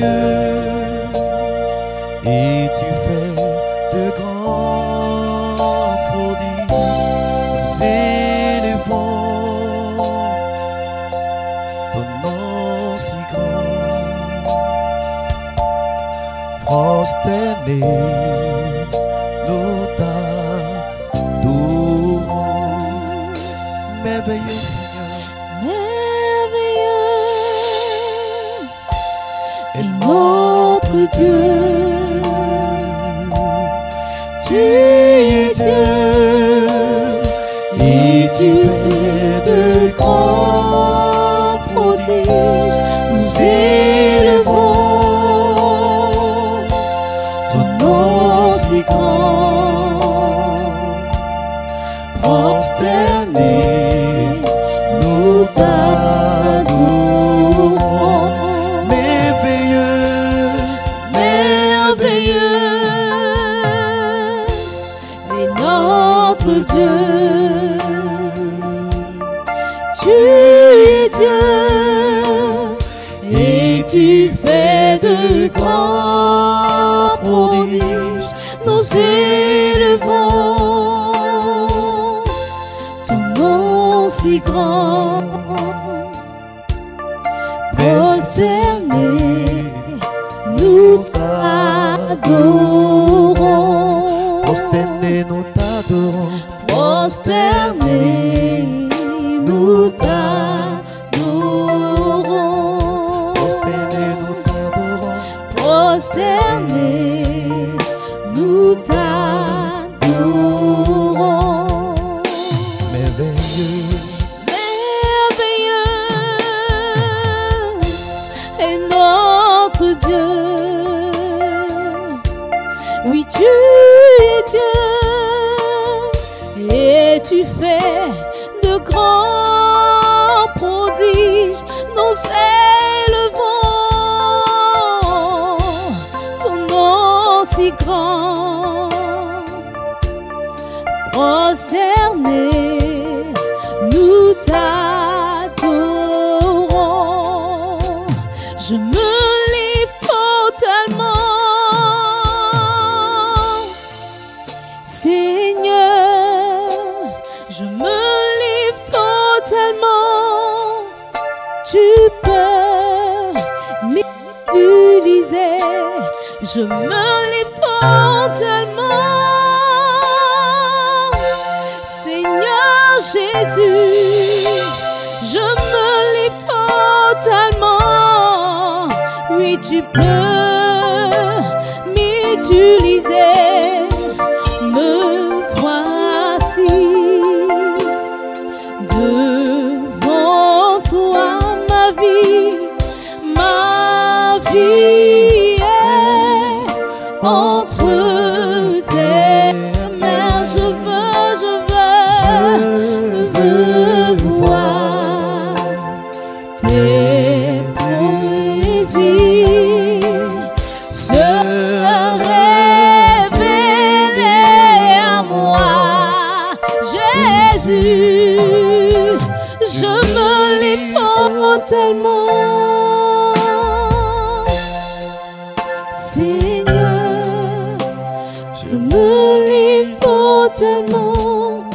merveilleux, et tu fais de grands prodiges. Nous élevons ton nom si grand, prosternés, nous t'adorons. Merveilleux Seigneur, merveilleux est notre Dieu. Tu es Dieu et tu fais de grands prodiges. Nous élevons ton nom si grand, prosternés, nous t'adorons. Merveilleux, merveilleux est notre Dieu. Tu es Dieu et tu fais de grands prodiges. Nous élevons ton nom si grand, prosternés, nous t'adorons. prosternés, nous t'adorons. Prosternés, nous t'adorons. Prosternés, nous t'adorons. Prosternés, nous t'adorons. Merveilleux, Merveilleux est notre Dieu. Oui, tu es Dieu et tu fais de grands prodiges. Nous élevons ton nom si grand, prosternés, nous t'adorons. Je me livre totalement, Seigneur, je me livre totalement. Tu peux m'utiliser, je me livre totalement. Seigneur Jésus, je me livre totalement. Oui, tu peux m'utiliser. Me voici devant toi, ma vie est entre tes mains. Je veux voir tes plaisirs se révéler à moi. Jésus, je me livre totalement. Seigneur, je me livre totalement.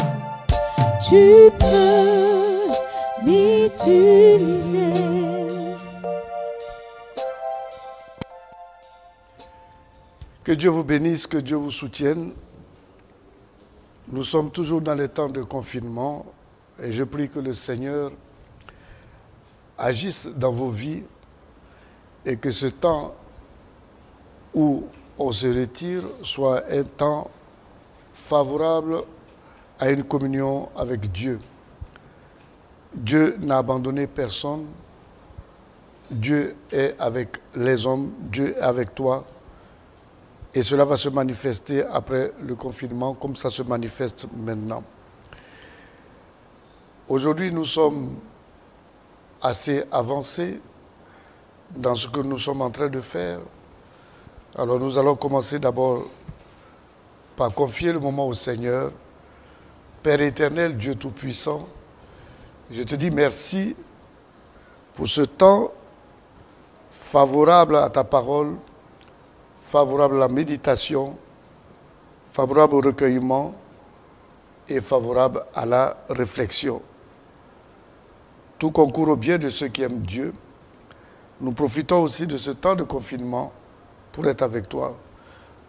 Tu peux m'utiliser. Que Dieu vous bénisse, que Dieu vous soutienne. Nous sommes toujours dans les temps de confinement et je prie que le Seigneur agisse dans vos vies et que ce temps où on se retire soit un temps favorable à une communion avec Dieu. Dieu n'a abandonné personne. Dieu est avec les hommes, Dieu est avec toi. Et cela va se manifester après le confinement comme ça se manifeste maintenant. Aujourd'hui, nous sommes assez avancés dans ce que nous sommes en train de faire. Alors nous allons commencer d'abord par confier le moment au Seigneur. Père éternel, Dieu Tout-Puissant, je te dis merci pour ce temps favorable à ta parole, favorable à la méditation, favorable au recueillement et favorable à la réflexion. Tout concourt au bien de ceux qui aiment Dieu. Nous profitons aussi de ce temps de confinement pour être avec toi,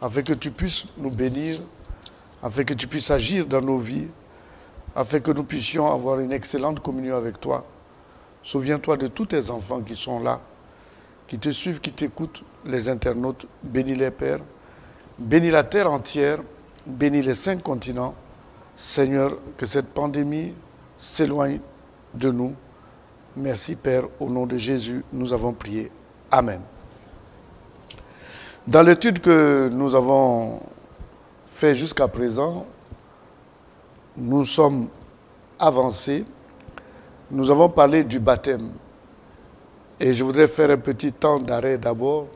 afin que tu puisses nous bénir, afin que tu puisses agir dans nos vies, afin que nous puissions avoir une excellente communion avec toi. Souviens-toi de tous tes enfants qui sont là, qui te suivent, qui t'écoutent, les internautes. Bénis les pères, bénis la terre entière, bénis les 5 continents. Seigneur, que cette pandémie s'éloigne de nous. Merci Père, au nom de Jésus, nous avons prié. Amen. Dans l'étude que nous avons faite jusqu'à présent, nous sommes avancés. Nous avons parlé du baptême. Et je voudrais faire un petit temps d'arrêt d'abord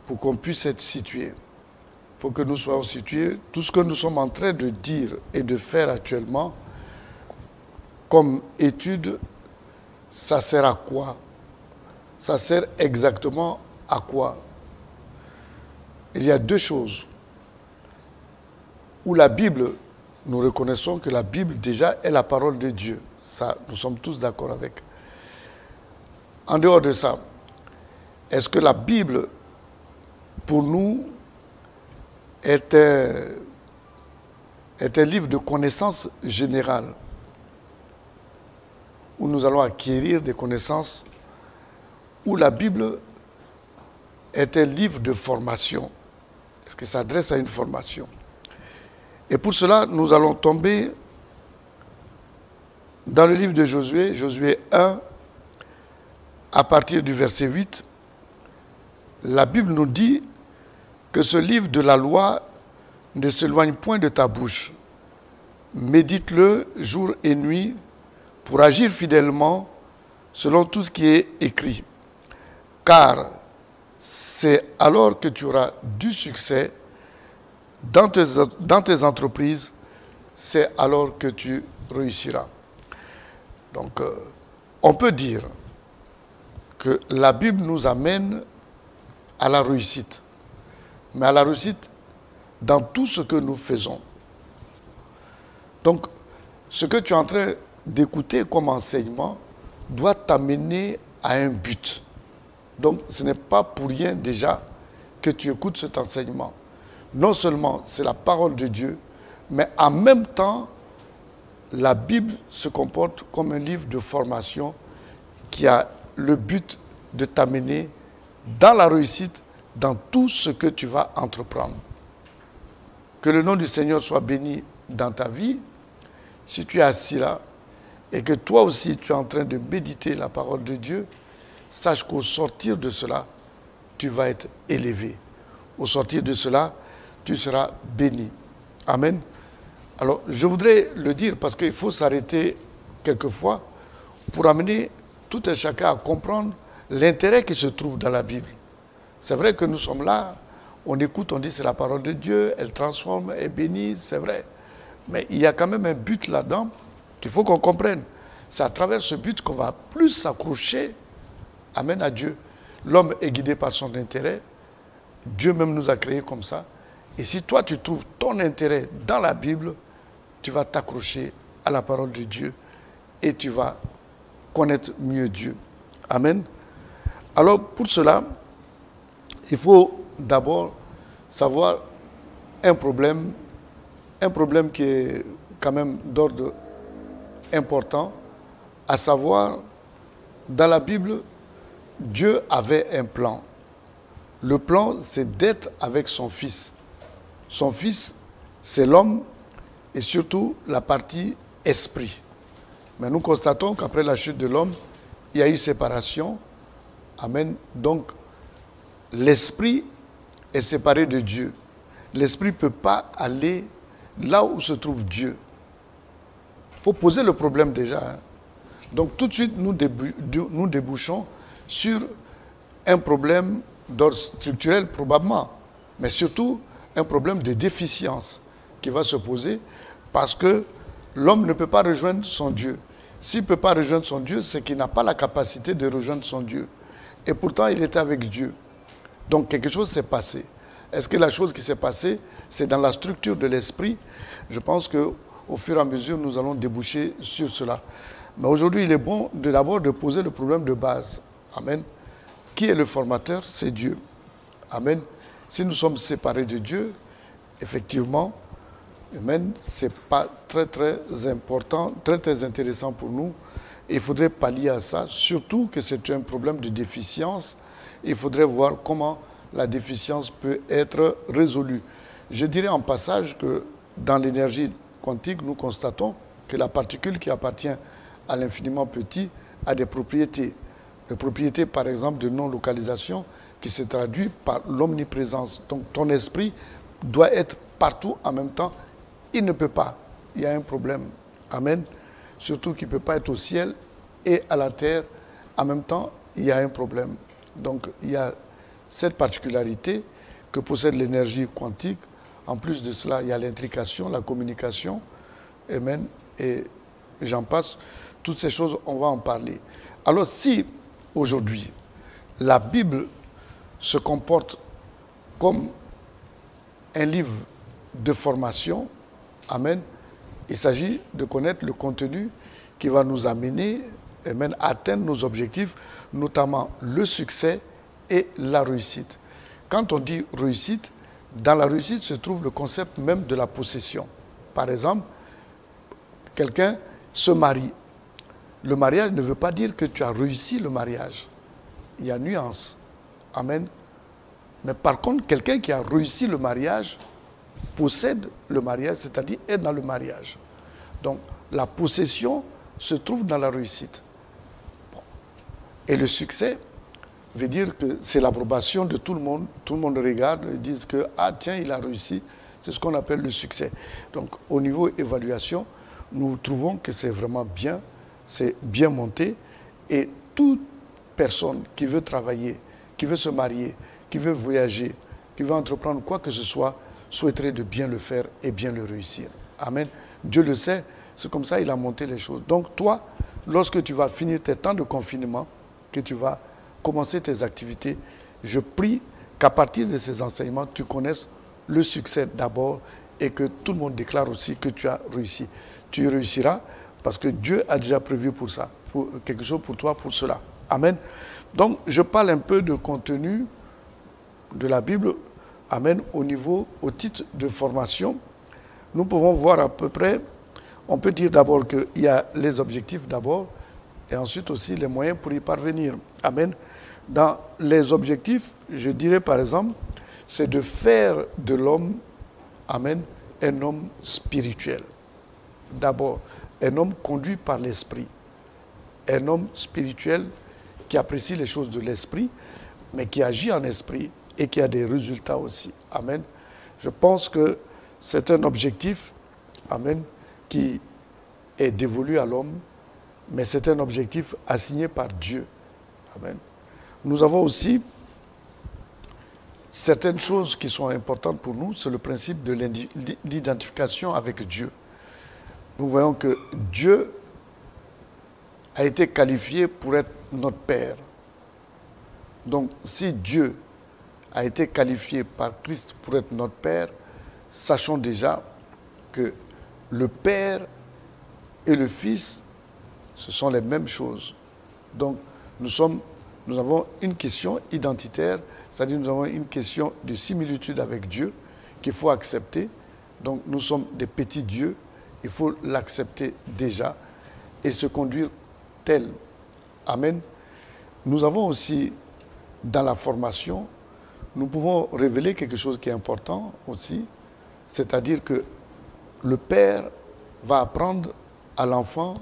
pour qu'on puisse être situé. Il faut que nous soyons situés. Tout ce que nous sommes en train de dire et de faire actuellement comme étude, ça sert à quoi? Ça sert exactement à quoi? Il y a 2 choses. Où la Bible, nous reconnaissons que la Bible déjà est la parole de Dieu. Ça, nous sommes tous d'accord avec. En dehors de ça, est-ce que la Bible, pour nous, est un livre de connaissances générales, où nous allons acquérir des connaissances, où la Bible est un livre de formation? Est-ce que ça s'adresse à une formation? Et pour cela, nous allons tomber dans le livre de Josué, Josué 1, à partir du verset 8. La Bible nous dit que ce livre de la loi ne s'éloigne point de ta bouche. Médite-le jour et nuit pour agir fidèlement selon tout ce qui est écrit. Car c'est alors que tu auras du succès dans tes entreprises, c'est alors que tu réussiras. Donc, on peut dire que la Bible nous amène à la réussite, mais à la réussite dans tout ce que nous faisons. Donc, ce que tu es en train d'écouter comme enseignement doit t'amener à un but. Donc, ce n'est pas pour rien déjà que tu écoutes cet enseignement. Non seulement c'est la parole de Dieu, mais en même temps, la Bible se comporte comme un livre de formation qui a le but de t'amener dans la réussite, dans tout ce que tu vas entreprendre. Que le nom du Seigneur soit béni dans ta vie. Si tu es assis là et que toi aussi tu es en train de méditer la parole de Dieu, sache qu'au sortir de cela, tu vas être élevé. Au sortir de cela, tu seras béni. Amen. Alors, je voudrais le dire parce qu'il faut s'arrêter quelquefois pour amener tout un chacun à comprendre l'intérêt qui se trouve dans la Bible. C'est vrai que nous sommes là, on écoute, on dit c'est la parole de Dieu, elle transforme, elle bénit, c'est vrai. Mais il y a quand même un but là-dedans qu'il faut qu'on comprenne. C'est à travers ce but qu'on va plus s'accrocher, amen, à Dieu. L'homme est guidé par son intérêt. Dieu même nous a créés comme ça. Et si toi, tu trouves ton intérêt dans la Bible, tu vas t'accrocher à la parole de Dieu et tu vas connaître mieux Dieu. Amen. Alors, pour cela, il faut d'abord savoir un problème qui est quand même d'ordre important, à savoir, dans la Bible, Dieu avait un plan. Le plan, c'est d'être avec son Fils. Son Fils, c'est l'homme et surtout la partie esprit. Mais nous constatons qu'après la chute de l'homme, il y a eu séparation. Amen. Donc, l'esprit est séparé de Dieu. L'esprit ne peut pas aller là où se trouve Dieu. Il faut poser le problème déjà. Hein. Donc, tout de suite, nous débouchons sur un problème d'ordre structurel probablement, mais surtout un problème de déficience qui va se poser parce que l'homme ne peut pas rejoindre son Dieu. S'il ne peut pas rejoindre son Dieu, c'est qu'il n'a pas la capacité de rejoindre son Dieu. Et pourtant, il était avec Dieu. Donc, quelque chose s'est passé. Est-ce que la chose qui s'est passée, c'est dans la structure de l'esprit? Je pense qu'au fur et à mesure, nous allons déboucher sur cela. Mais aujourd'hui, il est bon d'abord de poser le problème de base. Amen. Qui est le formateur? C'est Dieu. Amen. Si nous sommes séparés de Dieu, effectivement, amen, ce n'est pas très important, très intéressant pour nous. Il faudrait pallier à ça, surtout que c'est un problème de déficience. Il faudrait voir comment la déficience peut être résolue. Je dirais en passage que dans l'énergie quantique, nous constatons que la particule qui appartient à l'infiniment petit a des propriétés. Les propriétés, par exemple, de non-localisation qui se traduit par l'omniprésence. Donc ton esprit doit être partout en même temps. Il ne peut pas. Il y a un problème. Amen. Surtout qu'il ne peut pas être au ciel et à la terre. En même temps, il y a un problème. Donc il y a cette particularité que possède l'énergie quantique. En plus de cela, il y a l'intrication, la communication. Amen. Et j'en passe. Toutes ces choses, on va en parler. Alors si aujourd'hui, la Bible se comporte comme un livre de formation, amen, il s'agit de connaître le contenu qui va nous amener, amen, à atteindre nos objectifs, notamment le succès et la réussite. Quand on dit réussite, dans la réussite se trouve le concept même de la possession. Par exemple, quelqu'un se marie. Le mariage ne veut pas dire que tu as réussi le mariage. Il y a nuance. Amen. Mais par contre, quelqu'un qui a réussi le mariage possède le mariage, c'est-à-dire est dans le mariage. Donc, la possession se trouve dans la réussite. Bon. Et le succès veut dire que c'est l'approbation de tout le monde. Tout le monde regarde et dit que, ah tiens, il a réussi. C'est ce qu'on appelle le succès. Donc, au niveau évaluation, nous trouvons que c'est vraiment bien, c'est bien monté. Et toute personne qui veut travailler, qui veut se marier, qui veut voyager, qui veut entreprendre quoi que ce soit, souhaiterait de bien le faire et bien le réussir. Amen. Dieu le sait, c'est comme ça il a monté les choses. Donc toi, lorsque tu vas finir tes temps de confinement, que tu vas commencer tes activités, je prie qu'à partir de ces enseignements, tu connaisses le succès d'abord et que tout le monde déclare aussi que tu as réussi. Tu réussiras parce que Dieu a déjà prévu pour ça, pour quelque chose pour toi, pour cela. Amen. Donc, je parle un peu de contenu de la Bible, amen, au titre de formation. Nous pouvons voir à peu près, on peut dire d'abord qu'il y a les objectifs d'abord, et ensuite aussi les moyens pour y parvenir. Amen. Dans les objectifs, je dirais par exemple, c'est de faire de l'homme, amen, un homme spirituel. D'abord, un homme conduit par l'esprit. Un homme spirituel qui apprécie les choses de l'esprit, mais qui agit en esprit et qui a des résultats aussi. Amen. Je pense que c'est un objectif, amen, qui est dévolu à l'homme, mais c'est un objectif assigné par Dieu. Amen. Nous avons aussi certaines choses qui sont importantes pour nous, c'est le principe de l'identification avec Dieu. Nous voyons que Dieu a été qualifié pour être notre Père. Donc, si Dieu a été qualifié par Christ pour être notre Père, sachons déjà que le Père et le Fils, ce sont les mêmes choses. Donc, nous avons une question identitaire, c'est-à-dire nous avons une question de similitude avec Dieu qu'il faut accepter. Donc, nous sommes des petits dieux, il faut l'accepter déjà et se conduire tel. Amen. Nous avons aussi, dans la formation, nous pouvons révéler quelque chose qui est important aussi, c'est-à-dire que le père va apprendre à l'enfant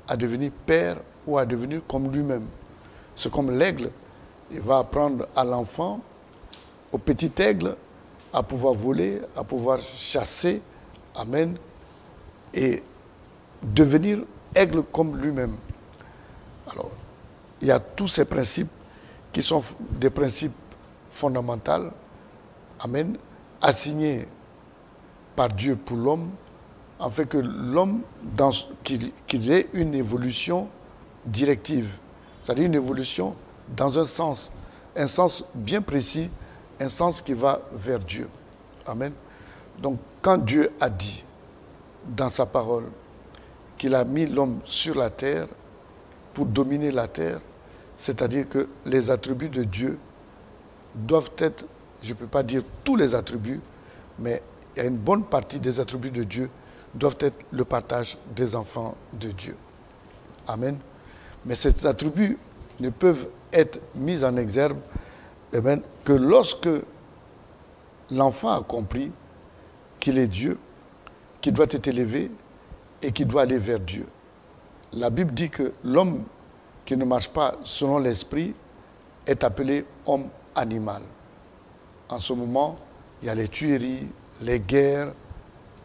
à devenir père ou à devenir comme lui-même. C'est comme l'aigle, il va apprendre à l'enfant, au petit aigle, à pouvoir voler, à pouvoir chasser, amen, et devenir aigle comme lui-même. Alors, il y a tous ces principes qui sont des principes fondamentaux, amen, assignés par Dieu pour l'homme, afin que l'homme, qu'il ait une évolution directive, c'est-à-dire une évolution dans un sens bien précis, un sens qui va vers Dieu. Amen. Donc, quand Dieu a dit dans sa parole qu'il a mis l'homme sur la terre pour dominer la terre, c'est-à-dire que les attributs de Dieu doivent être, je ne peux pas dire tous les attributs, mais il y a une bonne partie des attributs de Dieu doivent être le partage des enfants de Dieu. Amen. Mais ces attributs ne peuvent être mis en exergue que lorsque l'enfant a compris qu'il est Dieu, qu'il doit être élevé et qu'il doit aller vers Dieu. La Bible dit que l'homme qui ne marche pas selon l'esprit est appelé homme animal. En ce moment, il y a les tueries, les guerres,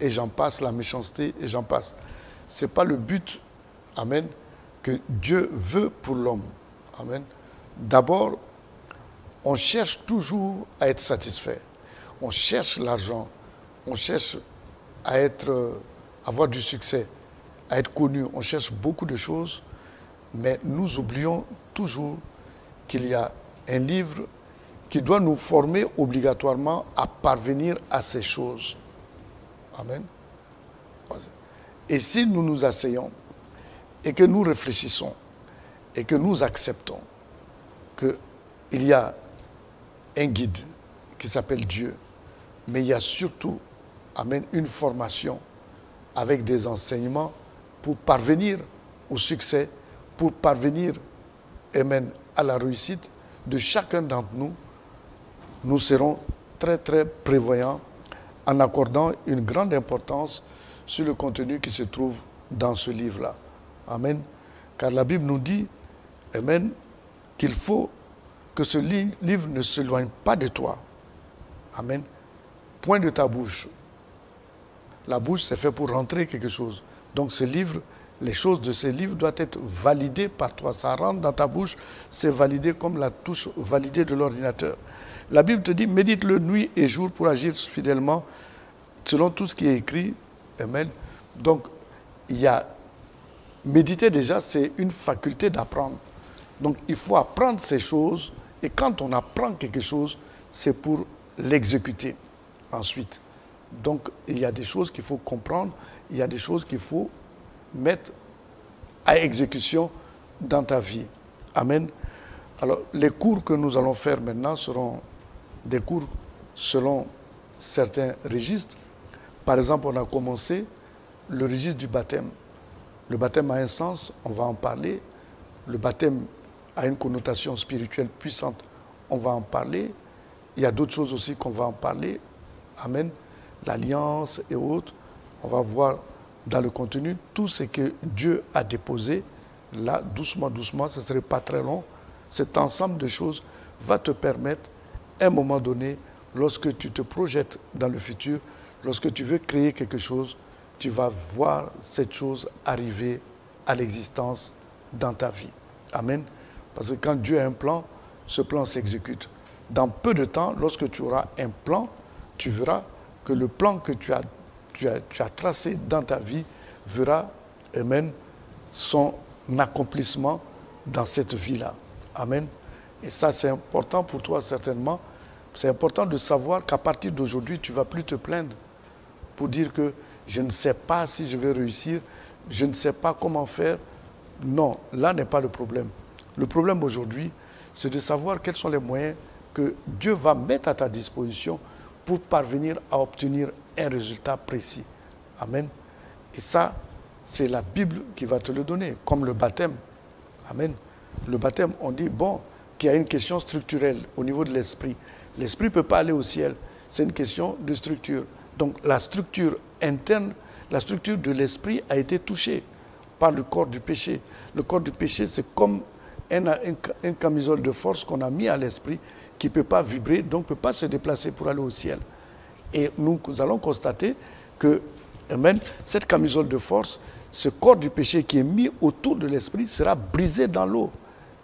et j'en passe, la méchanceté, et j'en passe. Ce n'est pas le but, amen, que Dieu veut pour l'homme. Amen. D'abord, on cherche toujours à être satisfait. On cherche l'argent, on cherche à avoir du succès, à être connu. On cherche beaucoup de choses, mais nous oublions toujours qu'il y a un livre qui doit nous former obligatoirement à parvenir à ces choses. Amen. Et si nous nous asseyons et que nous réfléchissons et que nous acceptons qu'il y a un guide qui s'appelle Dieu, mais il y a surtout, amen, une formation avec des enseignements pour parvenir au succès, pour parvenir, amen, à la réussite de chacun d'entre nous, nous serons très très prévoyants en accordant une grande importance sur le contenu qui se trouve dans ce livre-là. Amen. Car la Bible nous dit, amen, qu'il faut que ce livre ne s'éloigne pas de toi. Amen. Point de ta bouche. La bouche, c'est fait pour rentrer quelque chose. Donc ce livre, les choses de ce livre doivent être validées par toi. Ça rentre dans ta bouche, c'est validé comme la touche validée de l'ordinateur. La Bible te dit, médite-le nuit et jour pour agir fidèlement selon tout ce qui est écrit. Amen. Donc, il y a méditer déjà, c'est une faculté d'apprendre. Donc, il faut apprendre ces choses. Et quand on apprend quelque chose, c'est pour l'exécuter ensuite. Donc, il y a des choses qu'il faut comprendre. Il y a des choses qu'il faut mettre à exécution dans ta vie. Amen. Alors, les cours que nous allons faire maintenant seront des cours selon certains registres. Par exemple, on a commencé le registre du baptême. Le baptême a un sens, on va en parler. Le baptême a une connotation spirituelle puissante, on va en parler. Il y a d'autres choses aussi qu'on va en parler. Amen. L'alliance et autres. On va voir dans le contenu tout ce que Dieu a déposé. Là, doucement, doucement, ce ne serait pas très long. Cet ensemble de choses va te permettre, à un moment donné, lorsque tu te projettes dans le futur, lorsque tu veux créer quelque chose, tu vas voir cette chose arriver à l'existence dans ta vie. Amen. Parce que quand Dieu a un plan, ce plan s'exécute. Dans peu de temps, lorsque tu auras un plan, tu verras que le plan que tu as tracé dans ta vie verra, amen, son accomplissement dans cette vie-là. Amen. Et ça, c'est important pour toi, certainement. C'est important de savoir qu'à partir d'aujourd'hui, tu ne vas plus te plaindre pour dire que je ne sais pas si je vais réussir, je ne sais pas comment faire. Non, là n'est pas le problème. Le problème aujourd'hui, c'est de savoir quels sont les moyens que Dieu va mettre à ta disposition pour parvenir à obtenir un résultat précis. Amen. Et ça, c'est la Bible qui va te le donner, comme le baptême. Amen. Le baptême, on dit, bon, qu'il y a une question structurelle au niveau de l'esprit. L'esprit ne peut pas aller au ciel. C'est une question de structure. Donc la structure interne, la structure de l'esprit a été touchée par le corps du péché. Le corps du péché, c'est comme un camisole de force qu'on a mis à l'esprit qui ne peut pas vibrer, donc ne peut pas se déplacer pour aller au ciel. Et nous allons constater que amen, cette camisole de force, ce corps du péché qui est mis autour de l'esprit sera brisé dans l'eau.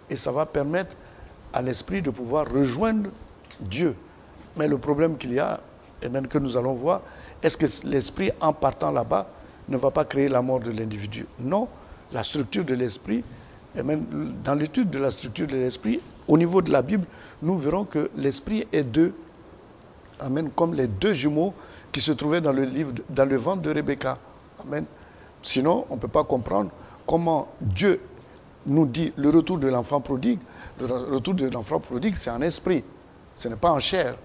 Et ça va permettre à l'esprit de pouvoir rejoindre Dieu. Mais le problème qu'il y a, et même que nous allons voir, est-ce que l'esprit, en partant là-bas, ne va pas créer la mort de l'individu? Non, la structure de l'esprit, et même dans l'étude de la structure de l'esprit, au niveau de la Bible, nous verrons que l'esprit est deux. Amen. Comme les deux jumeaux qui se trouvaient dans le ventre de Rebecca. Amen. Sinon, on ne peut pas comprendre comment Dieu nous dit le retour de l'enfant prodigue. Le retour de l'enfant prodigue, c'est en esprit. Ce n'est pas en chair.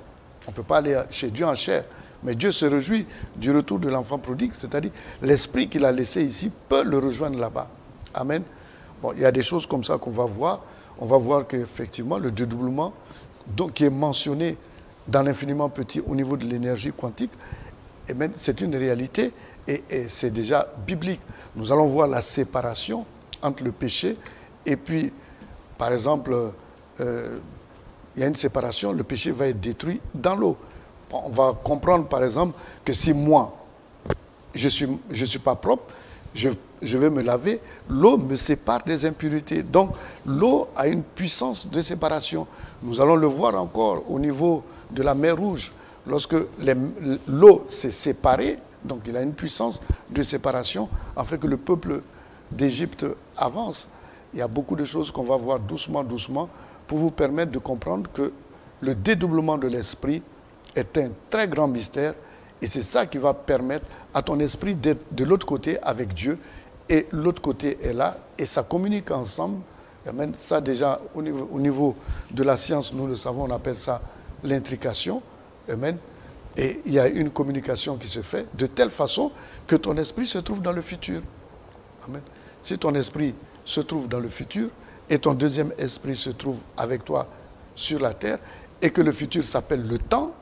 On ne peut pas aller chez Dieu en chair. Mais Dieu se réjouit du retour de l'enfant prodigue, c'est-à-dire l'esprit qu'il a laissé ici peut le rejoindre là-bas. Amen. Bon, il y a des choses comme ça qu'on va voir. On va voir qu'effectivement, le dédoublement, donc, qui est mentionné dans l'infiniment petit au niveau de l'énergie quantique, eh bien, c'est une réalité et c'est déjà biblique. Nous allons voir la séparation entre le péché et puis, par exemple, il y a une séparation, le péché va être détruit dans l'eau. On va comprendre, par exemple, que si moi, je suis pas propre, je vais me laver, l'eau me sépare des impuretés. Donc, l'eau a une puissance de séparation. Nous allons le voir encore au niveau de la mer Rouge. Lorsque l'eau s'est séparée, donc il a une puissance de séparation, afin que le peuple d'Égypte avance. Il y a beaucoup de choses qu'on va voir doucement, doucement, pour vous permettre de comprendre que le dédoublement de l'esprit est un très grand mystère et c'est ça qui va permettre à ton esprit d'être de l'autre côté avec Dieu et l'autre côté est là et ça communique ensemble. Amen. Ça déjà au niveau de la science, nous le savons, on appelle ça l'intrication. Amen. Et il y a une communication qui se fait de telle façon que ton esprit se trouve dans le futur. Amen. Si ton esprit se trouve dans le futur et ton deuxième esprit se trouve avec toi sur la terre et que le futur s'appelle le temps,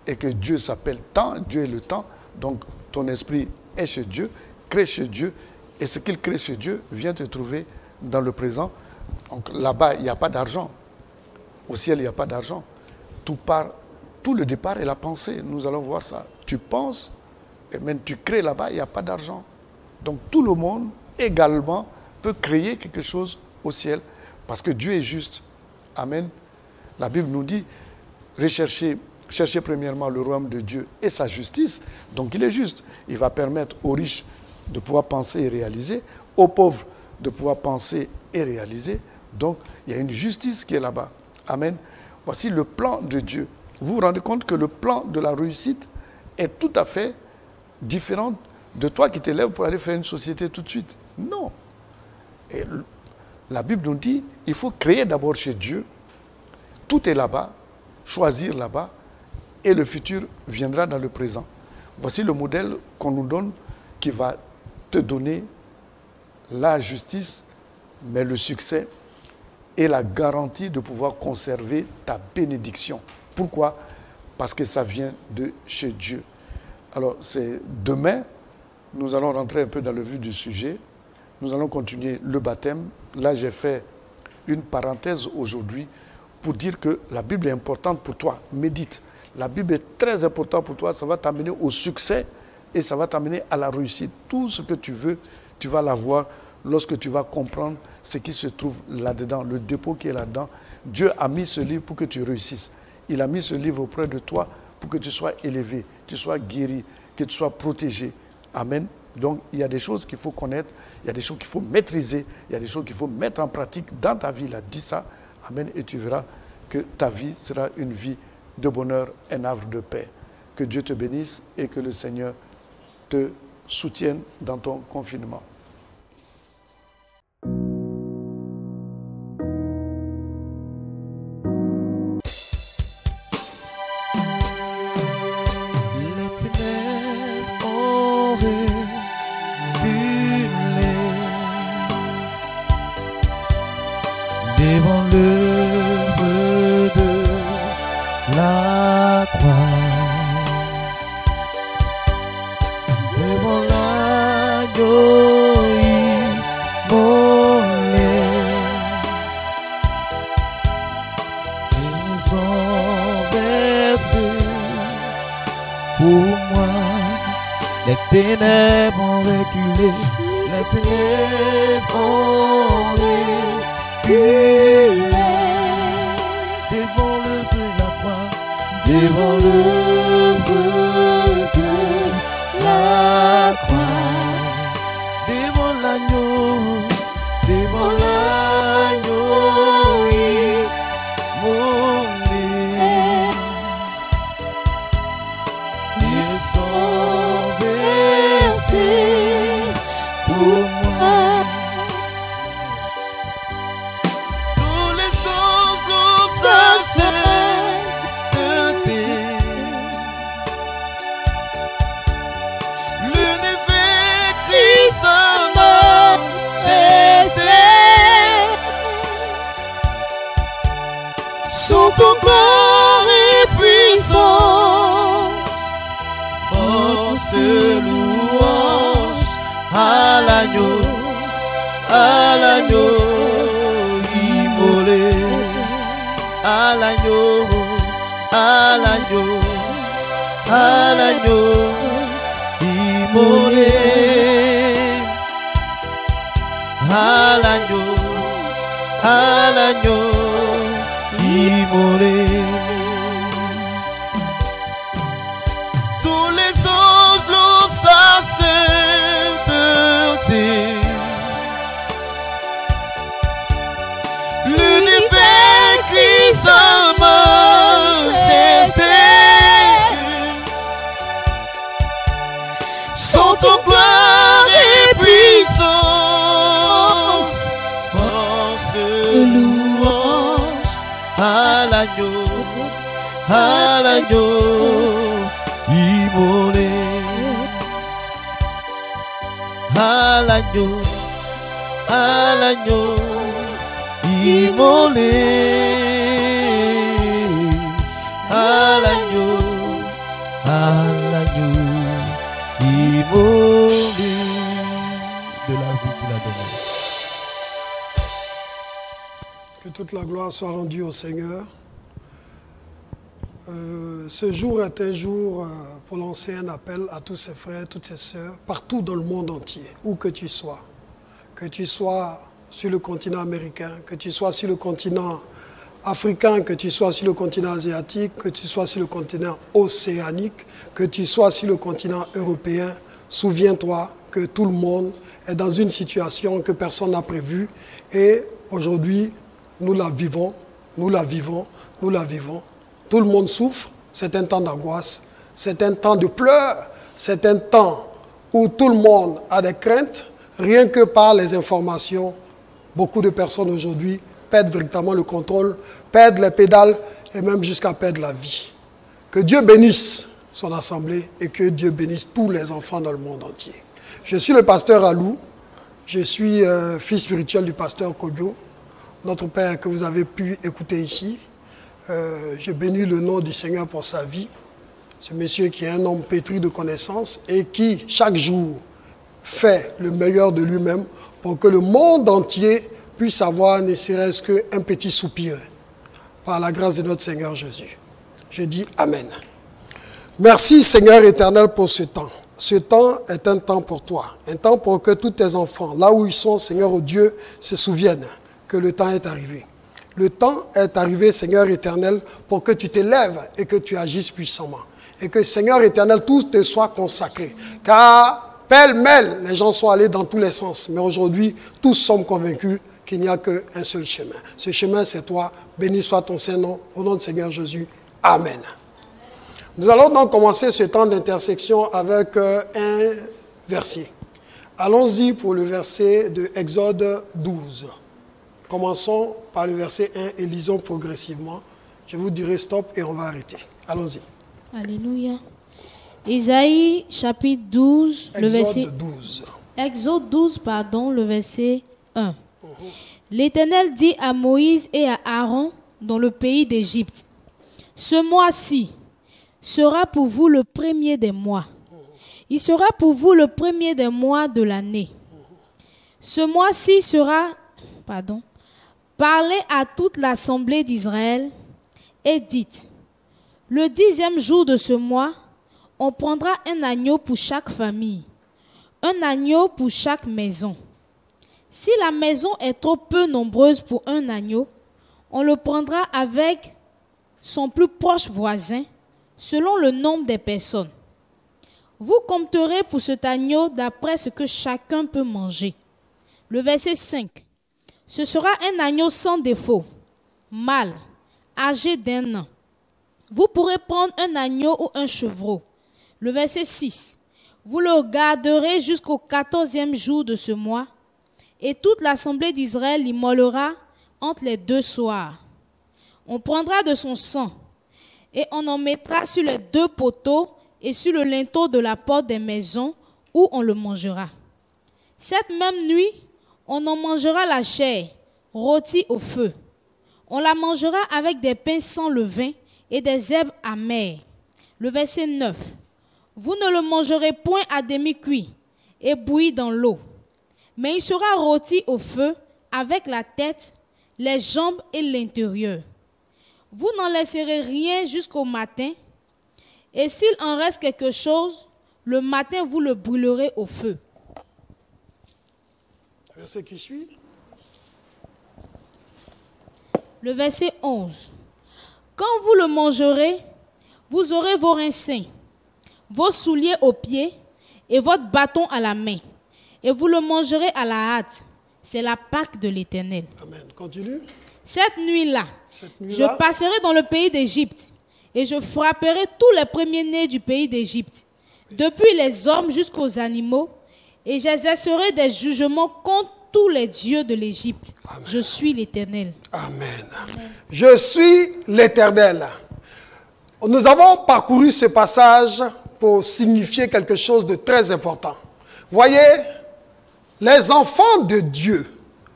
et que Dieu s'appelle temps, Dieu est le temps, donc ton esprit est chez Dieu, crée chez Dieu, et ce qu'il crée chez Dieu vient te trouver dans le présent. Donc là-bas, il n'y a pas d'argent. Au ciel, il n'y a pas d'argent. Tout le départ est la pensée, nous allons voir ça. Tu penses, et même tu crées là-bas, il n'y a pas d'argent. Donc tout le monde, également, peut créer quelque chose au ciel, parce que Dieu est juste. Amen. La Bible nous dit, cherchez premièrement le royaume de Dieu et sa justice. Donc il est juste. Il va permettre aux riches de pouvoir penser et réaliser, aux pauvres de pouvoir penser et réaliser. Donc il y a une justice qui est là-bas. Amen. Voici le plan de Dieu. Vous vous rendez compte que le plan de la réussite est tout à fait différent de toi qui t'élèves pour aller faire une société tout de suite. Non. Et la Bible nous dit, il faut créer d'abord chez Dieu. Tout est là-bas, choisir là-bas. Et le futur viendra dans le présent. Voici le modèle qu'on nous donne qui va te donner la justice, mais le succès et la garantie de pouvoir conserver ta bénédiction. Pourquoi? Parce que ça vient de chez Dieu. Alors, c'est demain, nous allons rentrer un peu dans le vif du sujet. Nous allons continuer le baptême. Là, j'ai fait une parenthèse aujourd'hui pour dire que la Bible est importante pour toi. Médite. La Bible est très importante pour toi, ça va t'amener au succès et ça va t'amener à la réussite. Tout ce que tu veux, tu vas l'avoir lorsque tu vas comprendre ce qui se trouve là-dedans, le dépôt qui est là-dedans. Dieu a mis ce livre pour que tu réussisses. Il a mis ce livre auprès de toi pour que tu sois élevé, tu sois guéri, que tu sois protégé. Amen. Donc, il y a des choses qu'il faut connaître, il y a des choses qu'il faut maîtriser, il y a des choses qu'il faut mettre en pratique dans ta vie. Il a dit ça. Amen. Et tu verras que ta vie sera une vie de bonheur, un havre de paix. Que Dieu te bénisse et que le Seigneur te soutienne dans ton confinement. Les ténèbres ont reculé devant l'œuvre de la croix, devant l'agneau immolé. Ils ont versé pour moi, les ténèbres ont reculé, les ténèbres ont reculé devant l'œuvre de la croix, devant l'œuvre de la croix, devant l'agneau ton gloire et puissance. Force louange à l'agneau immolé, à l'agneau immolé, à l'agneau immolé. Tous les anges louent sa sainteté, l'univers crie sa majesté. Sans ton gloire et puissance, force louange à l'agneau immolé, à l'agneau immolé, à l'agneau immolé de la vie qu'il a donnée. Que toute la gloire soit rendue au Seigneur. Ce jour est un jour pour lancer un appel à tous ses frères, toutes ses sœurs, partout dans le monde entier, où que tu sois sur le continent américain, que tu sois sur le continent africain, que tu sois sur le continent asiatique, que tu sois sur le continent océanique, que tu sois sur le continent européen. Souviens-toi que tout le monde est dans une situation que personne n'a prévue et aujourd'hui, nous la vivons. Tout le monde souffre, c'est un temps d'angoisse, c'est un temps de pleurs, c'est un temps où tout le monde a des craintes, rien que par les informations. Beaucoup de personnes aujourd'hui perdent véritablement le contrôle, perdent les pédales et même jusqu'à perdre la vie. Que Dieu bénisse son assemblée et que Dieu bénisse tous les enfants dans le monde entier. Je suis le pasteur Alou, je suis fils spirituel du pasteur Kogyo, notre père que vous avez pu écouter ici. Je bénis le nom du Seigneur pour sa vie. Ce monsieur qui est un homme pétri de connaissances et qui, chaque jour, fait le meilleur de lui-même pour que le monde entier puisse avoir ne serait-ce qu'un petit soupir par la grâce de notre Seigneur Jésus. Je dis Amen. Merci Seigneur éternel pour ce temps. Ce temps est un temps pour toi, un temps pour que tous tes enfants, là où ils sont, Seigneur oh Dieu, se souviennent que le temps est arrivé. Le temps est arrivé, Seigneur éternel, pour que tu t'élèves et que tu agisses puissamment. Et que, Seigneur éternel, tout te soit consacré. Car, pêle-mêle, les gens sont allés dans tous les sens. Mais aujourd'hui, tous sommes convaincus qu'il n'y a qu'un seul chemin. Ce chemin, c'est toi. Béni soit ton Saint-Nom. Au nom de Seigneur Jésus. Amen. Nous allons donc commencer ce temps d'intersection avec un verset. Allons-y pour le verset de Exode 12. Commençons par le verset 1 et lisons progressivement. Je vous dirai stop et on va arrêter. Allons-y. Alléluia. Isaïe chapitre 12, le verset 12. Exode 12, le verset 1. L'Éternel dit à Moïse et à Aaron dans le pays d'Égypte, ce mois-ci sera pour vous le premier des mois. Il sera pour vous le premier des mois de l'année. Ce mois-ci sera, parlez à toute l'assemblée d'Israël et dites, le 10e jour de ce mois, on prendra un agneau pour chaque famille, un agneau pour chaque maison. Si la maison est trop peu nombreuse pour un agneau, on le prendra avec son plus proche voisin, selon le nombre des personnes. Vous compterez pour cet agneau d'après ce que chacun peut manger. Le verset 5. Ce sera un agneau sans défaut, mâle, âgé d'1 an. Vous pourrez prendre un agneau ou un chevreau. Le verset 6. Vous le garderez jusqu'au 14e jour de ce mois, et toute l'assemblée d'Israël l'immolera entre les 2 soirs. On prendra de son sang, et on en mettra sur les 2 poteaux et sur le linteau de la porte des maisons où on le mangera. Cette même nuit, on en mangera la chair, rôtie au feu. On la mangera avec des pains sans levain et des herbes amères. Le verset 9. Vous ne le mangerez point à demi-cuit et bouilli dans l'eau, mais il sera rôti au feu avec la tête, les jambes et l'intérieur. Vous n'en laisserez rien jusqu'au matin, et s'il en reste quelque chose, le matin vous le brûlerez au feu. Le verset qui suit. Le verset 11. Quand vous le mangerez, vous aurez vos reins sains, vos souliers aux pieds et votre bâton à la main, et vous le mangerez à la hâte. C'est la Pâque de l'Éternel. Amen. Continue. Cette nuit-là, je passerai dans le pays d'Égypte, et je frapperai tous les premiers-nés du pays d'Égypte, depuis les hommes jusqu'aux animaux, et j'exercerai des jugements contre tous les dieux de l'Égypte. Je suis l'Éternel. Amen. Je suis l'Éternel. Nous avons parcouru ce passage pour signifier quelque chose de très important. Voyez, les enfants de Dieu,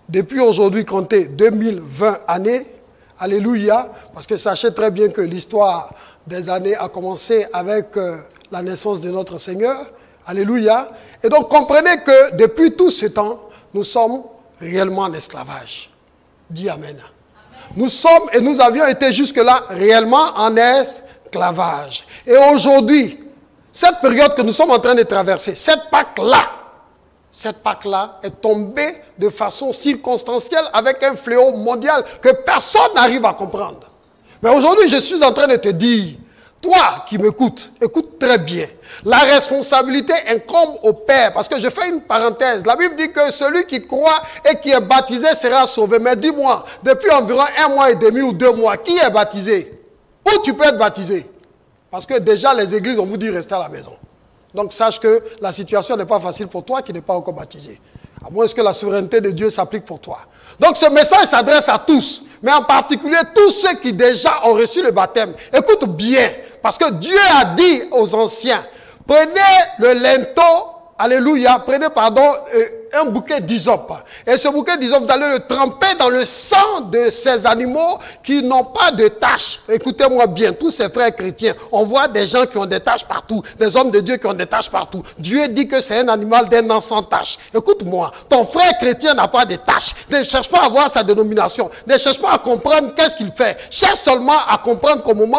depuis aujourd'hui comptez 2020 années, alléluia, parce que sachez très bien que l'histoire des années a commencé avec la naissance de notre Seigneur, alléluia. Et donc comprenez que depuis tout ce temps, nous sommes réellement en esclavage. Dis Amen. Nous sommes et nous avions été jusque-là réellement en esclavage. Et aujourd'hui, cette période que nous sommes en train de traverser, cette Pâque-là est tombée de façon circonstancielle avec un fléau mondial que personne n'arrive à comprendre. Mais aujourd'hui, je suis en train de te dire, toi qui m'écoutes, écoute très bien. La responsabilité incombe au Père. Parce que je fais une parenthèse. La Bible dit que celui qui croit et qui est baptisé sera sauvé. Mais dis-moi, depuis environ 1 mois et demi ou 2 mois, qui est baptisé? Où tu peux être baptisé? Parce que déjà les églises, on vous dit rester à la maison. Donc sache que la situation n'est pas facile pour toi qui n'es pas encore baptisé. À moins que la souveraineté de Dieu s'applique pour toi. Donc ce message s'adresse à tous, mais en particulier tous ceux qui déjà ont reçu le baptême. Écoute bien, parce que Dieu a dit aux anciens, prenez le linteau, alléluia, prenez un bouquet d'hysope. Et ce bouquet d'hysope, vous allez le tremper dans le sang de ces animaux qui n'ont pas de taches. Écoutez-moi bien, tous ces frères chrétiens, on voit des gens qui ont des taches partout, des hommes de Dieu qui ont des taches partout. Dieu dit que c'est un animal d'un an sans taches. Écoute-moi, ton frère chrétien n'a pas de taches. Ne cherche pas à voir sa dénomination. Ne cherche pas à comprendre qu'est-ce qu'il fait. Cherche seulement à comprendre qu'au moment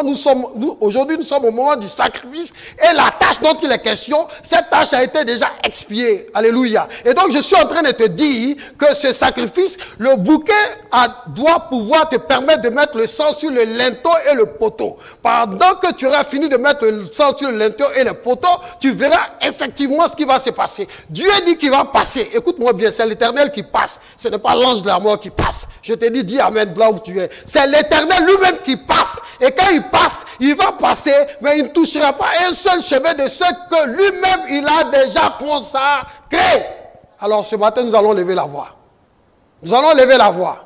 aujourd'hui nous sommes au moment du sacrifice et la tâche dont il est question, cette tâche a été déjà expiée. Alléluia. Et donc je suis en train de te dire que ce sacrifice, le bouquet doit pouvoir te permettre de mettre le sang sur le linteau et le poteau. Pendant que tu auras fini de mettre le sang sur le linteau et le poteau, tu verras effectivement ce qui va se passer. Dieu dit qu'il va passer. Écoute-moi bien, c'est l'Éternel qui passe. Ce n'est pas l'ange de la mort qui passe. Je te dis Amen, là où tu es. C'est l'Éternel lui-même qui passe. Et quand il passe, il va passer, mais il ne touchera pas un seul cheveu de ceux que lui-même il a déjà consacrés. Alors ce matin, nous allons lever la voix. Nous allons lever la voix.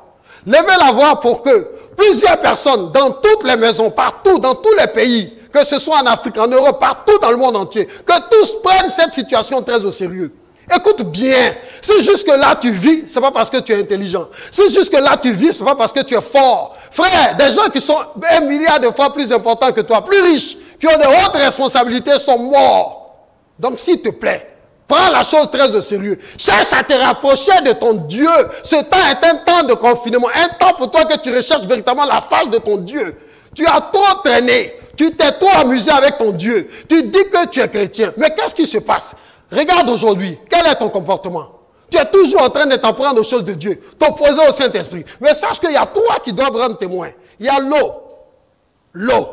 Lever la voix pour que plusieurs personnes, dans toutes les maisons, partout, dans tous les pays, que ce soit en Afrique, en Europe, partout dans le monde entier, que tous prennent cette situation très au sérieux. Écoute bien, si jusque-là tu vis, ce n'est pas parce que tu es intelligent. Si jusque-là tu vis, ce n'est pas parce que tu es fort. Frère, des gens qui sont 1 milliard de fois plus importants que toi, plus riches, qui ont de hautes responsabilités, sont morts. Donc s'il te plaît, prends la chose très au sérieux. Cherche à te rapprocher de ton Dieu. Ce temps est un temps de confinement. Un temps pour toi que tu recherches véritablement la face de ton Dieu. Tu as trop traîné. Tu t'es trop amusé avec ton Dieu. Tu dis que tu es chrétien. Mais qu'est-ce qui se passe? Regarde aujourd'hui. Quel est ton comportement? Tu es toujours en train de t'en prendre aux choses de Dieu. T'opposer au Saint-Esprit. Mais sache qu'il y a toi qui doivent rendre témoin. Il y a l'eau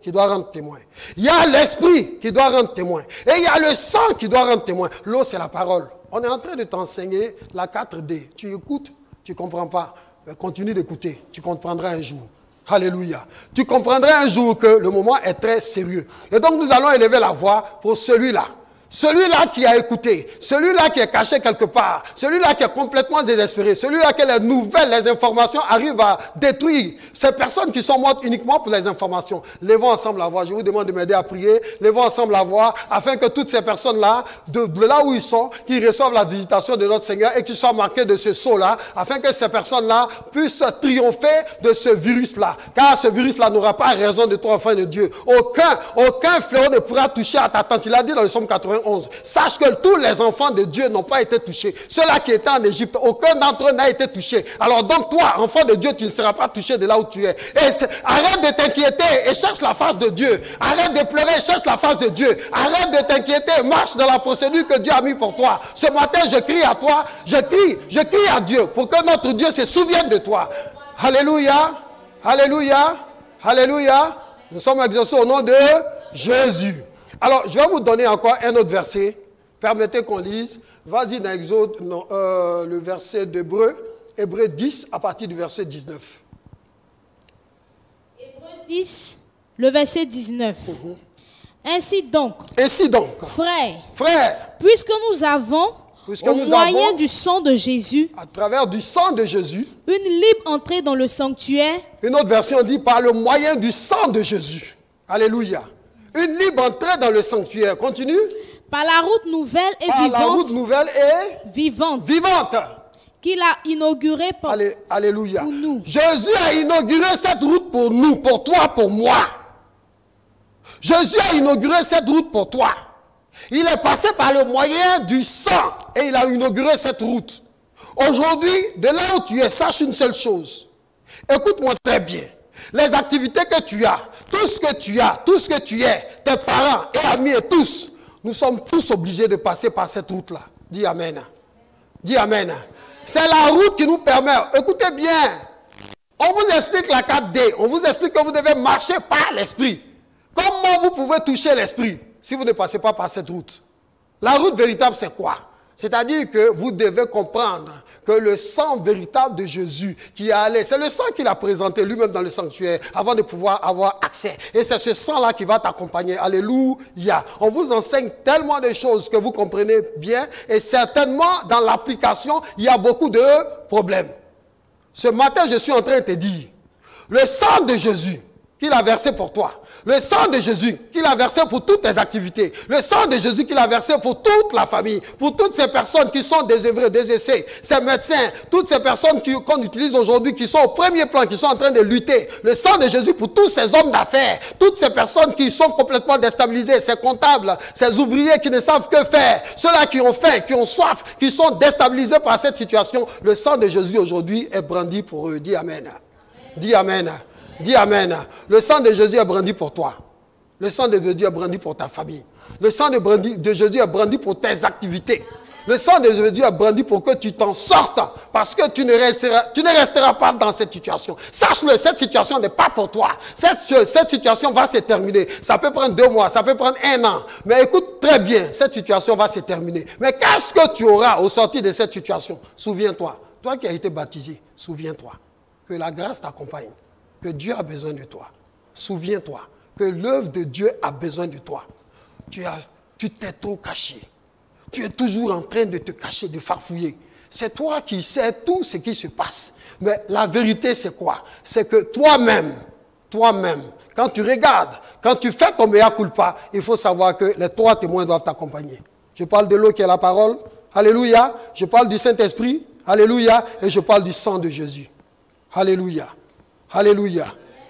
qui doit rendre témoin. Il y a l'esprit qui doit rendre témoin. Et il y a le sang qui doit rendre témoin. L'eau, c'est la parole. On est en train de t'enseigner la 4D. Tu écoutes, tu ne comprends pas. Mais continue d'écouter. Tu comprendras un jour. Alléluia. Tu comprendras un jour que le moment est très sérieux. Et donc, nous allons élever la voix pour celui-là. Celui-là qui a écouté, celui-là qui est caché quelque part, celui-là qui est complètement désespéré, celui-là que les nouvelles, les informations arrivent à détruire. Ces personnes qui sont mortes uniquement pour les informations. Levons ensemble la voix. Je vous demande de m'aider à prier. Levons ensemble la voix afin que toutes ces personnes-là, de là où ils sont, qui reçoivent la visitation de notre Seigneur et qui soient marquées de ce sceau-là, afin que ces personnes-là puissent triompher de ce virus-là. Car ce virus-là n'aura pas raison de toi, enfant de Dieu. Aucun fléau ne pourra toucher à ta tante. Il a dit dans le psaume 91. Sache que tous les enfants de Dieu n'ont pas été touchés. Ceux-là qui étaient en Égypte, aucun d'entre eux n'a été touché. Alors donc toi, enfant de Dieu, tu ne seras pas touché de là où tu es. Arrête de t'inquiéter et cherche la face de Dieu. Arrête de pleurer et cherche la face de Dieu. Arrête de t'inquiéter, marche dans la procédure que Dieu a mis pour toi. Ce matin, je crie à toi, je crie à Dieu pour que notre Dieu se souvienne de toi. Alléluia, alléluia, alléluia. Nous sommes exaucés au nom de Jésus. Alors, je vais vous donner encore un autre verset. Permettez qu'on lise. Vas-y dans Exode, le verset d'Hébreu. Hébreu 10, à partir du verset 19. Hébreu 10, le verset 19. Ainsi donc, frères, puisque nous avons, moyen du sang de Jésus, à travers du sang de Jésus, une libre entrée dans le sanctuaire. Une autre version dit par le moyen du sang de Jésus. Alléluia. Une libre entrée dans le sanctuaire. Continue. Par la route nouvelle et par vivante. La route nouvelle et vivante. Qu'il a inaugurée pour Alléluia. Pour nous. Jésus a inauguré cette route pour nous, pour toi, pour moi. Jésus a inauguré cette route pour toi. Il est passé par le moyen du sang et il a inauguré cette route. Aujourd'hui, de là où tu es, sache une seule chose. Écoute-moi très bien. Les activités que tu as, tout ce que tu as, tout ce que tu es, tes parents et amis et tous, nous sommes tous obligés de passer par cette route-là. Dis Amen. Dis Amen. C'est la route qui nous permet. Écoutez bien. On vous explique la 4D. On vous explique que vous devez marcher par l'esprit. Comment vous pouvez toucher l'esprit si vous ne passez pas par cette route? La route véritable, c'est quoi? C'est-à-dire que vous devez comprendre que le sang véritable de Jésus qui est allé, c'est le sang qu'il a présenté lui-même dans le sanctuaire avant de pouvoir avoir accès. Et c'est ce sang-là qui va t'accompagner. Alléluia. On vous enseigne tellement de choses que vous comprenez bien et certainement dans l'application, il y a beaucoup de problèmes. Ce matin, je suis en train de te dire, le sang de Jésus qu'il a versé pour toi, le sang de Jésus qu'il a versé pour toutes tes activités, le sang de Jésus qu'il a versé pour toute la famille, pour toutes ces personnes qui sont désœuvrées, désessées, ces médecins, toutes ces personnes qu'on utilise aujourd'hui, qui sont au premier plan, qui sont en train de lutter, le sang de Jésus pour tous ces hommes d'affaires, toutes ces personnes qui sont complètement déstabilisées, ces comptables, ces ouvriers qui ne savent que faire, ceux-là qui ont faim, qui ont soif, qui sont déstabilisés par cette situation, le sang de Jésus aujourd'hui est brandi pour eux. Dis Amen. Dis Amen. Dis Amen. Le sang de Jésus est brandi pour toi. Le sang de Jésus est brandi pour ta famille. Le sang de Jésus est brandi pour tes activités. Le sang de Jésus est brandi pour que tu t'en sortes. Parce que tu ne resteras pas dans cette situation. Sache-le, cette situation n'est pas pour toi. Cette situation va se terminer. Ça peut prendre 2 mois, ça peut prendre 1 an. Mais écoute très bien, cette situation va se terminer. Mais qu'est-ce que tu auras au sortir de cette situation? Souviens-toi. Toi qui as été baptisé, souviens-toi que la grâce t'accompagne. Que Dieu a besoin de toi. Souviens-toi que l'œuvre de Dieu a besoin de toi. Tu t'es trop caché. Tu es toujours en train de te cacher, de farfouiller. C'est toi qui sais tout ce qui se passe. Mais la vérité, c'est quoi? C'est que toi-même, quand tu regardes, quand tu fais ton mea culpa, il faut savoir que les 3 témoins doivent t'accompagner. Je parle de l'eau qui est la parole. Alléluia. Je parle du Saint-Esprit. Alléluia. Et je parle du sang de Jésus. Alléluia. Alléluia.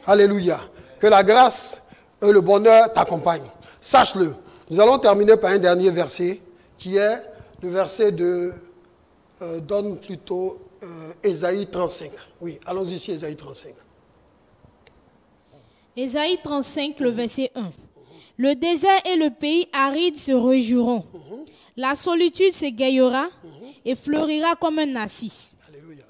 Alléluia. Que la grâce et le bonheur t'accompagnent. Sache-le. Nous allons terminer par un dernier verset qui est le verset de... donne plutôt Ésaïe 35. Oui, allons-y ici, Ésaïe 35. Ésaïe 35, le verset 1. Le désert et le pays aride se réjouiront. La solitude s'égayera et fleurira comme un narcisse. Alléluia.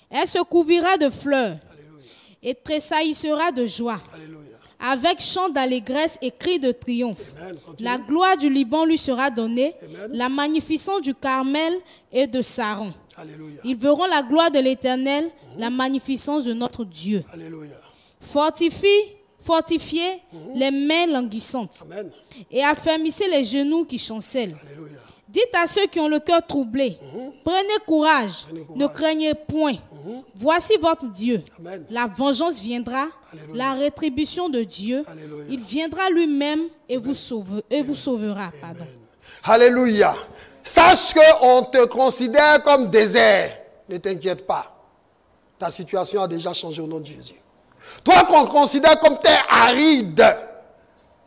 Elle se couvrira de fleurs. Alléluia. Et tressaillira de joie. Alléluia. Avec chant d'allégresse et cri de triomphe. Amen. La gloire du Liban lui sera donnée. Amen. La magnificence du Carmel et de Saron. Alléluia. Ils verront la gloire de l'Éternel, la magnificence de notre Dieu. Alléluia. Fortifiez les mains languissantes. Amen. Et affermissez les genoux qui chancellent. Alléluia. Dites à ceux qui ont le cœur troublé, prenez courage, ne craignez point. Voici votre Dieu. Amen. La vengeance viendra, Alléluia. la rétribution de Dieu. Alléluia. Il viendra lui-même et vous sauvera. Pardon. Alléluia. Sache qu'on te considère comme désert. Ne t'inquiète pas. Ta situation a déjà changé au nom de Jésus. Toi qu'on considère comme terre aride.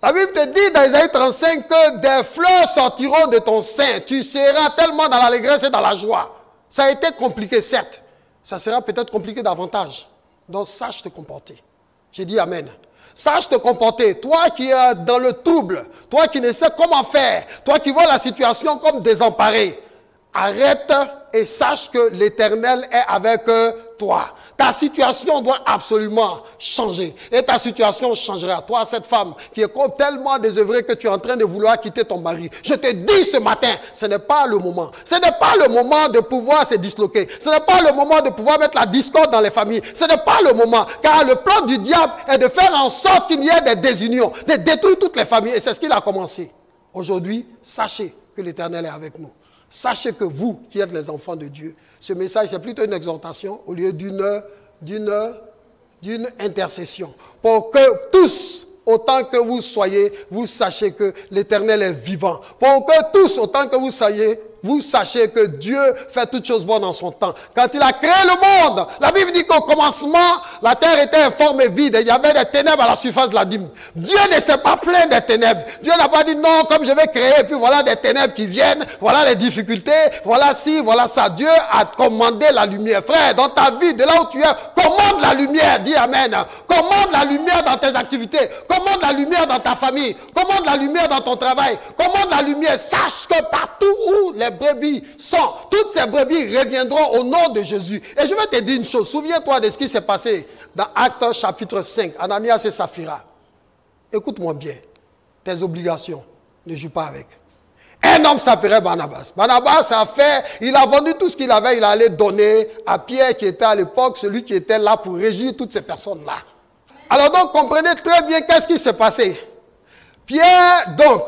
La Bible te dit dans Isaïe 35 que des fleurs sortiront de ton sein. Tu seras tellement dans l'allégresse et dans la joie. Ça a été compliqué, certes. Ça sera peut-être compliqué davantage. Donc sache te comporter. J'ai dit Amen. Sache te comporter. Toi qui es dans le trouble, toi qui ne sais comment faire, toi qui vois la situation comme désemparée, arrête et sache que l'Éternel est avec toi. Ta situation doit absolument changer. Et ta situation changera. Toi, cette femme qui est tellement désœuvrée que tu es en train de vouloir quitter ton mari. Je te dis ce matin, ce n'est pas le moment. Ce n'est pas le moment de pouvoir se disloquer. Ce n'est pas le moment de pouvoir mettre la discorde dans les familles. Ce n'est pas le moment. Car le plan du diable est de faire en sorte qu'il y ait des désunions, de détruire toutes les familles. Et c'est ce qu'il a commencé. Aujourd'hui, sachez que l'Éternel est avec nous. Sachez que vous, qui êtes les enfants de Dieu, ce message, c'est plutôt une exhortation au lieu d'une intercession. Pour que tous, autant que vous soyez, vous sachiez que l'Éternel est vivant. Pour que tous, autant que vous sachiez que Dieu fait toutes choses bonnes en son temps. Quand il a créé le monde, la Bible dit qu'au commencement, la terre était informe et vide. Et il y avait des ténèbres à la surface de la dîme. Dieu ne s'est pas plaint des ténèbres. Dieu n'a pas dit non, comme je vais créer, et puis voilà des ténèbres qui viennent, voilà les difficultés, voilà ci, voilà ça. Dieu a commandé la lumière. Frère, dans ta vie, de là où tu es, commande la lumière. Dis Amen. Commande la lumière dans tes activités. Commande la lumière dans ta famille. Commande la lumière dans ton travail. Commande la lumière. Sache que partout où les brebis sont, toutes ces brebis reviendront au nom de Jésus. Et je vais te dire une chose. Souviens-toi de ce qui s'est passé dans Actes chapitre 5, Ananias et Saphira. Écoute-moi bien. Tes obligations, ne joue pas avec. Un homme s'appelait Barnabas. Barnabas il a vendu tout ce qu'il avait, il allait donner à Pierre qui était à l'époque celui qui était là pour régir toutes ces personnes-là. Alors donc, comprenez très bien qu'est-ce qui s'est passé. Pierre, donc,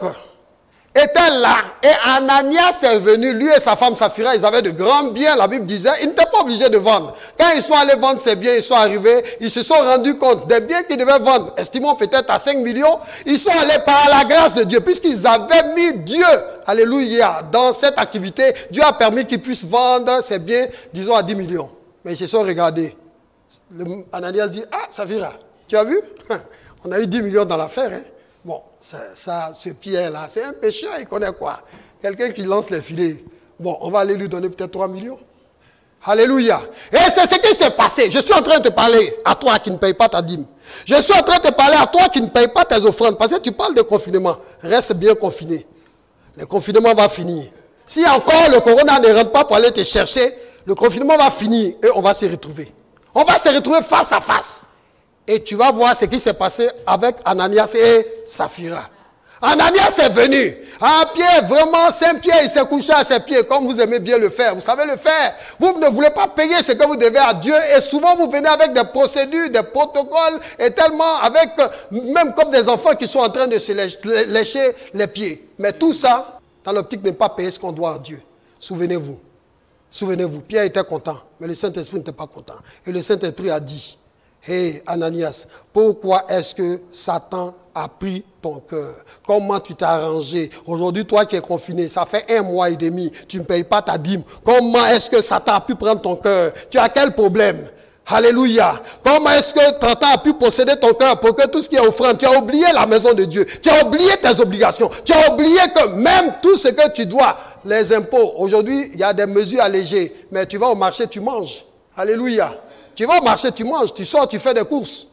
était là et Ananias est venu, lui et sa femme Saphira, ils avaient de grands biens, la Bible disait, ils n'étaient pas obligés de vendre. Quand ils sont allés vendre ces biens, ils sont arrivés, ils se sont rendus compte des biens qu'ils devaient vendre, estimons peut-être à 5 millions, ils sont allés par la grâce de Dieu, puisqu'ils avaient mis Dieu, alléluia, dans cette activité, Dieu a permis qu'ils puissent vendre ces biens, disons à 10 millions. Mais ils se sont regardés. Ananias dit, ah Saphira, tu as vu? On a eu 10 millions dans l'affaire, hein? Bon, ce Pierre-là, c'est un pécheur, il connaît quoi? Quelqu'un qui lance les filets. Bon, on va aller lui donner peut-être 3 millions. Alléluia. Et c'est ce qui s'est passé. Je suis en train de te parler à toi qui ne paye pas ta dîme. Je suis en train de te parler à toi qui ne paye pas tes offrandes. Parce que tu parles de confinement. Reste bien confiné. Le confinement va finir. Si encore le corona ne rentre pas pour aller te chercher, le confinement va finir et on va se retrouver. On va se retrouver face à face. Et tu vas voir ce qui s'est passé avec Ananias et Saphira. Ananias est venu. Ah, Pierre, vraiment, Saint-Pierre, il s'est couché à ses pieds, comme vous aimez bien le faire. Vous savez le faire. Vous ne voulez pas payer ce que vous devez à Dieu. Et souvent, vous venez avec des procédures, des protocoles, et tellement avec, même comme des enfants qui sont en train de se lécher les pieds. Mais tout ça, dans l'optique de ne pas payer ce qu'on doit à Dieu. Souvenez-vous. Souvenez-vous, Pierre était content, mais le Saint-Esprit n'était pas content. Et le Saint-Esprit a dit, hé Ananias, pourquoi est-ce que Satan a pris ton cœur? Comment tu t'es arrangé? Aujourd'hui, toi qui es confiné, ça fait 1 mois et demi, tu ne payes pas ta dîme. Comment est-ce que Satan a pu prendre ton cœur? Tu as quel problème? Alléluia. Comment est-ce que Satan a pu posséder ton cœur pour que tout ce qui est offrande, tu as oublié la maison de Dieu, tu as oublié tes obligations, tu as oublié que même tout ce que tu dois, les impôts, aujourd'hui, il y a des mesures allégées, mais tu vas au marché, tu manges. Alléluia. Tu vas au marché, tu manges, tu sors, tu fais des courses.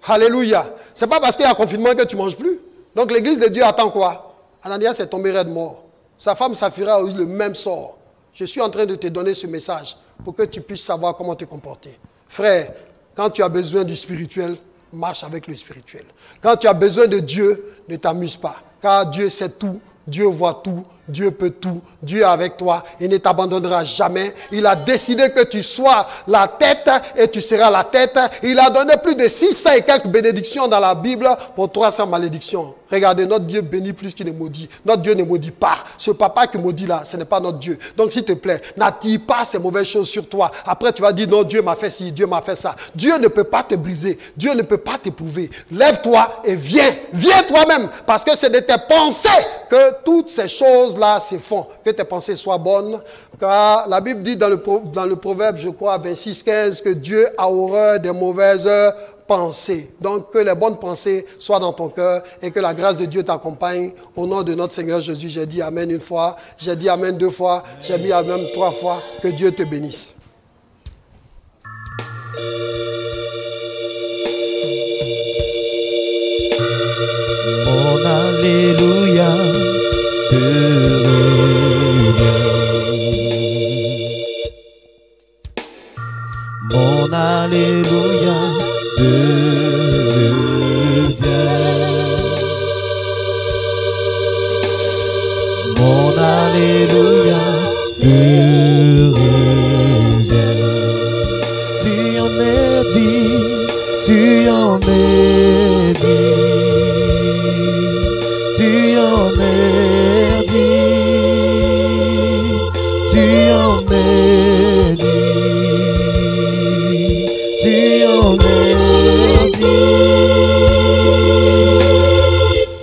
Alléluia. Ce n'est pas parce qu'il y a un confinement que tu ne manges plus. Donc l'église de Dieu attend quoi? Ananias est tombé raide mort. Sa femme Saphira a eu le même sort. Je suis en train de te donner ce message pour que tu puisses savoir comment te comporter. Frère, quand tu as besoin du spirituel, marche avec le spirituel. Quand tu as besoin de Dieu, ne t'amuse pas. Car Dieu sait tout, Dieu voit tout, Dieu peut tout. Dieu est avec toi. Il ne t'abandonnera jamais. Il a décidé que tu sois la tête et tu seras la tête. Il a donné plus de 600 et quelques bénédictions dans la Bible pour 300 malédictions. Regardez, notre Dieu bénit plus qu'il ne maudit. Notre Dieu ne maudit pas. Ce papa qui maudit là, ce n'est pas notre Dieu. Donc s'il te plaît, n'attire pas ces mauvaises choses sur toi. Après tu vas dire non, Dieu m'a fait ci, Dieu m'a fait ça. Dieu ne peut pas te briser. Dieu ne peut pas t'éprouver. Lève-toi et viens. Viens toi-même. Parce que c'est de tes pensées que toutes ces choses-là se font. Que tes pensées soient bonnes. Car la Bible dit dans le proverbe, je crois, 26-15, que Dieu a horreur des mauvaises pensées. Donc que les bonnes pensées soient dans ton cœur et que la grâce de Dieu t'accompagne. Au nom de notre Seigneur Jésus, j'ai dit Amen une fois, j'ai dit Amen 2 fois, j'ai dit Amen 3 fois. Que Dieu te bénisse. Mon Alléluia te revient. Mon Alléluia te revient. Mon Alléluia te revient. Tu en es dit, tu en es dit. Tu en es dit, tu en es dit, tu en es dit.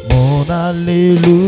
Mon Alléluia.